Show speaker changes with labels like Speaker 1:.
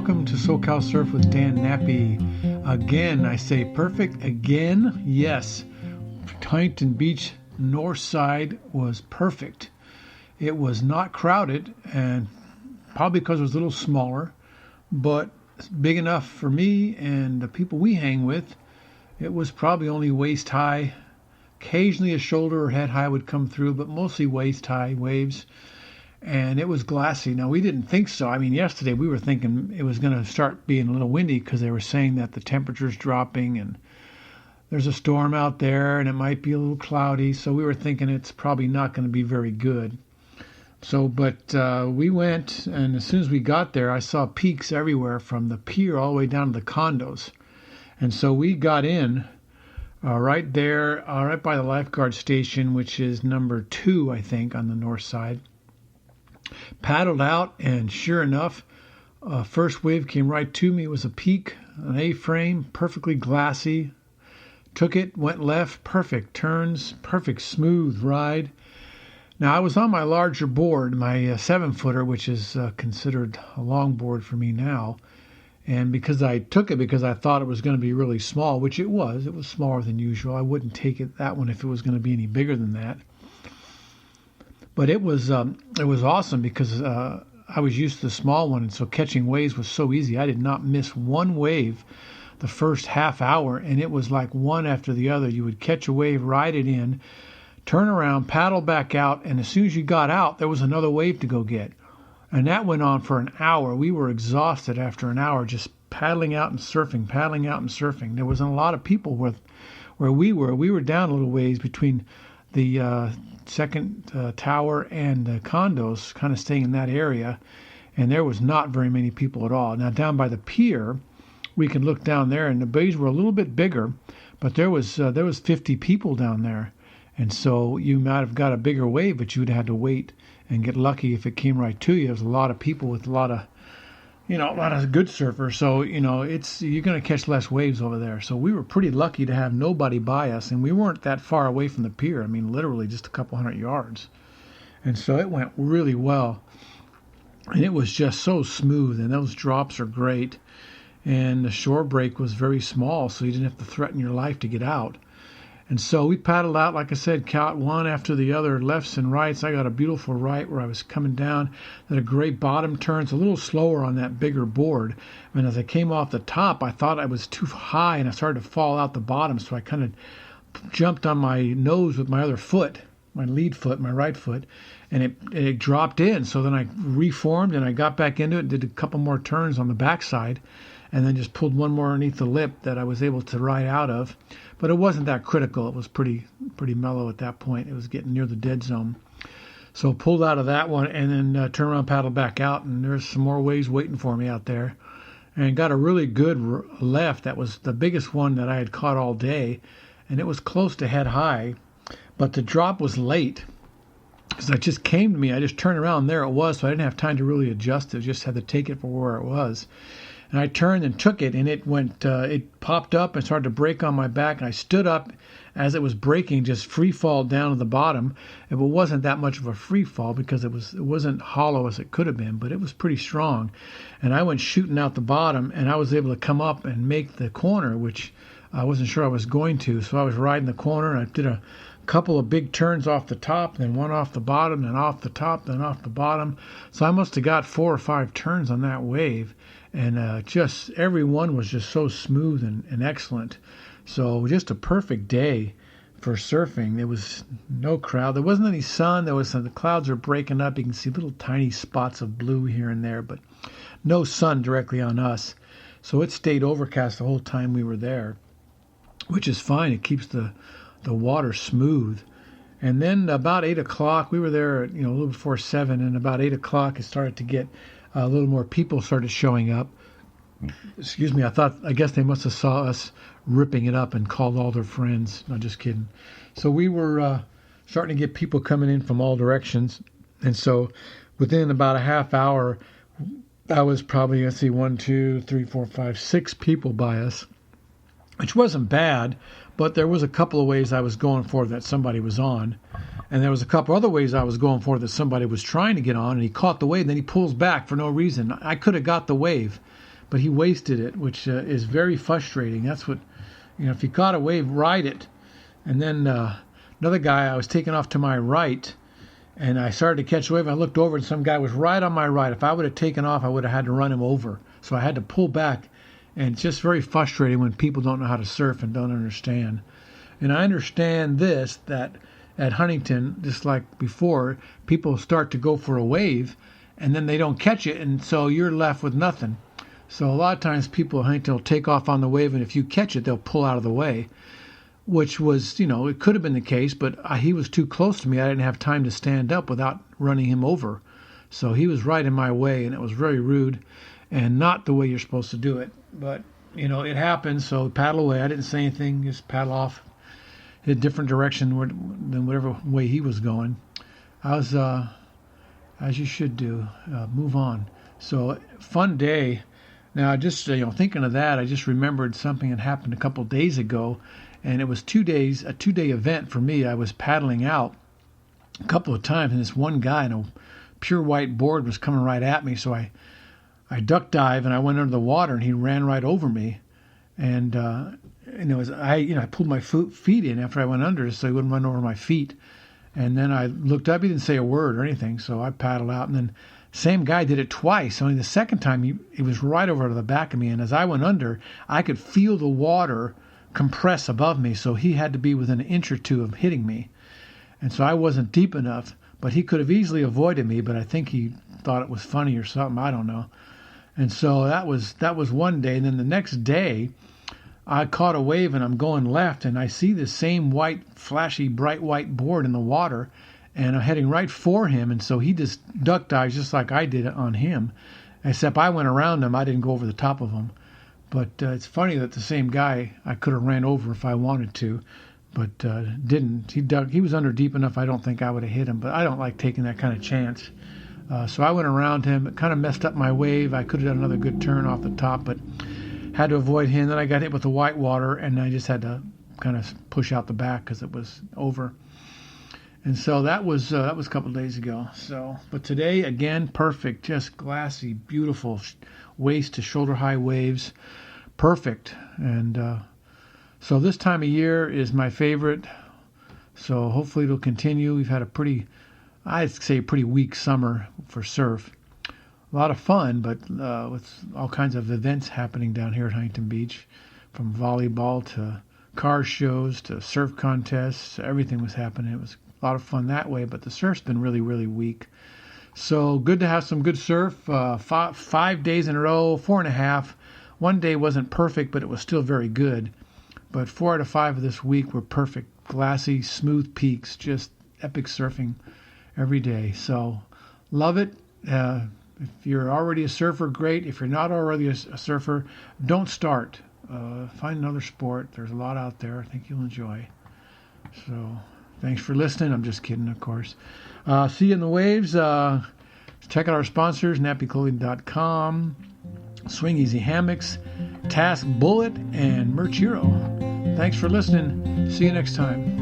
Speaker 1: welcome to SoCal Surf with Dan Nappy. Again, I say perfect again. Yes, Huntington Beach north side was perfect. It was not crowded, and probably because it was a little smaller, but big enough for me and the people we hang with. It was probably only waist high. Occasionally a shoulder or head high would come through, but mostly waist high waves. And it was glassy. Now, we didn't think so. I mean, yesterday we were thinking it was going to start being a little windy because they were saying that the temperature's dropping and there's a storm out there and it might be a little cloudy. So we were thinking it's probably not going to be very good. So, but we went, and as soon as we got there, I saw peaks everywhere from the pier all the way down to the condos. And so we got in right there, right by the lifeguard station, which is number 2, I think, on the north side. Paddled out, and sure enough, first wave came right to me. It was a peak, an A-frame, perfectly glassy. Took it, went left, perfect turns, perfect smooth ride. Now, I was on my larger board, my 7-footer, which is considered a long board for me now. And because I took it because I thought it was going to be really small, which it was smaller than usual. I wouldn't take that one if it was going to be any bigger than that. But it was awesome because I was used to the small one, and so catching waves was so easy. I did not miss one wave the first half hour, and it was like one after the other. You would catch a wave, ride it in, turn around, paddle back out, and as soon as you got out, there was another wave to go get. And that went on for an hour. We were exhausted after an hour just paddling out and surfing, paddling out and surfing. There wasn't a lot of people where we were. We were down a little ways between the second tower and the condos, kind of staying in that area, and there was not very many people at all. Now, down by the pier, we can look down there, and the bays were a little bit bigger, but there was 50 people down there, and so you might have got a bigger wave, but you would have had to wait and get lucky if it came right to you. There's a lot of people with a lot of good surfers, so you're going to catch less waves over there. So we were pretty lucky to have nobody by us, and we weren't that far away from the pier. I mean, literally just a couple hundred yards. And so it went really well, and it was just so smooth, and those drops are great. And the shore break was very small, so you didn't have to threaten your life to get out. And so we paddled out, like I said, caught one after the other, lefts and rights. I got a beautiful right where I was coming down, then a great bottom turn. It's a little slower on that bigger board. And as I came off the top, I thought I was too high, and I started to fall out the bottom. So I kind of jumped on my nose with my other foot, my lead foot, my right foot, and it dropped in. So then I reformed, and I got back into it, did a couple more turns on the backside, and then just pulled one more underneath the lip that I was able to ride out of. But it wasn't that critical. It was pretty mellow at that point. It was getting near the dead zone. So pulled out of that one and then turned around, paddled back out, and there's some more waves waiting for me out there. And got a really good left. That was the biggest one that I had caught all day, and it was close to head high. But the drop was late because it just came to me. I just turned around, and there it was, so I didn't have time to really adjust it. Just had to take it for where it was. And I turned and took it, and it popped up and started to break on my back. And I stood up as it was breaking, just free fall down to the bottom. It wasn't that much of a free fall because it wasn't hollow as it could have been, but it was pretty strong. And I went shooting out the bottom, and I was able to come up and make the corner, which I wasn't sure I was going to. So I was riding the corner, and I did a couple of big turns off the top, then one off the bottom, then off the top, then off the bottom. So I must have got 4 or 5 turns on that wave. And just every one was just so smooth and excellent. So just a perfect day for surfing. There was no crowd. There wasn't any sun. The clouds are breaking up. You can see little tiny spots of blue here and there, but no sun directly on us. So it stayed overcast the whole time we were there, which is fine. It keeps the water smooth. And then about 8 o'clock, we were there, a little before 7, and about 8 o'clock it started to get a little more people started showing up. Excuse me, I guess they must have saw us ripping it up and called all their friends. No, just kidding. So we were starting to get people coming in from all directions. And so within about a half hour, I was probably, 1, 2, 3, 4, 5, 6 people by us, which wasn't bad, but there was a couple of ways I was going for that somebody was on. And there was a couple other ways I was going for that somebody was trying to get on, and he caught the wave, and then he pulls back for no reason. I could have got the wave, but he wasted it, which is very frustrating. That's what, if you caught a wave, ride it. And then another guy, I was taking off to my right, and I started to catch a wave. I looked over, and some guy was right on my right. If I would have taken off, I would have had to run him over. So I had to pull back, and it's just very frustrating when people don't know how to surf and don't understand. And I understand this, that at Huntington, just like before, people start to go for a wave, and then they don't catch it, and so you're left with nothing. So a lot of times people at Huntington will take off on the wave, and if you catch it, they'll pull out of the way, which was, it could have been the case, but he was too close to me. I didn't have time to stand up without running him over. So he was right in my way, and it was very rude and not the way you're supposed to do it. But, it happens, so paddle away. I didn't say anything, just paddle off in a different direction than whatever way he was going. I was, as you should do, move on. So, fun day. Now, just thinking of that, I just remembered something that happened a couple days ago, and it was a two-day event for me. I was paddling out a couple of times, and this one guy in a pure white board was coming right at me, so I duck dive and I went under the water, and he ran right over me, and I pulled my feet in after I went under so he wouldn't run over my feet, and then I looked up. He didn't say a word or anything, so I paddled out, and then same guy did it twice. Only the second time he was right over to the back of me, and as I went under, I could feel the water compress above me, so he had to be within an inch or two of hitting me, and so I wasn't deep enough. But he could have easily avoided me, but I think he thought it was funny or something. I don't know. And so that was one day. And then the next day, I caught a wave, and I'm going left, and I see this same white, flashy, bright white board in the water, and I'm heading right for him. And so he just duck dives just like I did on him, except I went around him. I didn't go over the top of him. But it's funny that the same guy I could have ran over if I wanted to, but didn't. He was under deep enough. I don't think I would have hit him, but I don't like taking that kind of chance. So I went around him. It kind of messed up my wave. I could have done another good turn off the top, but had to avoid him. Then I got hit with the white water, and I just had to kind of push out the back because it was over. And so that was a couple of days ago. So, but today again, perfect, just glassy, beautiful, waist to shoulder high waves, perfect. And so this time of year is my favorite. So hopefully it'll continue. We've had I'd say pretty weak summer for surf. A lot of fun, but with all kinds of events happening down here at Huntington Beach, from volleyball to car shows to surf contests. Everything was happening. It was a lot of fun that way, but the surf's been really, really weak. So good to have some good surf. 5 days in a row, 4.5. One day wasn't perfect, but it was still very good. But 4 out of 5 of this week were perfect. Glassy, smooth peaks, just epic surfing every day. So love it. If you're already a surfer, great. If you're not already a surfer, don't start. Find another sport. There's a lot out there I think you'll enjoy. So thanks for listening. I'm just kidding, of course. See you in the waves. Check out our sponsors, nappyclothing.com, Swing Easy Hammocks, Task Bullet, and Merch Hero. Thanks for listening. See you next time.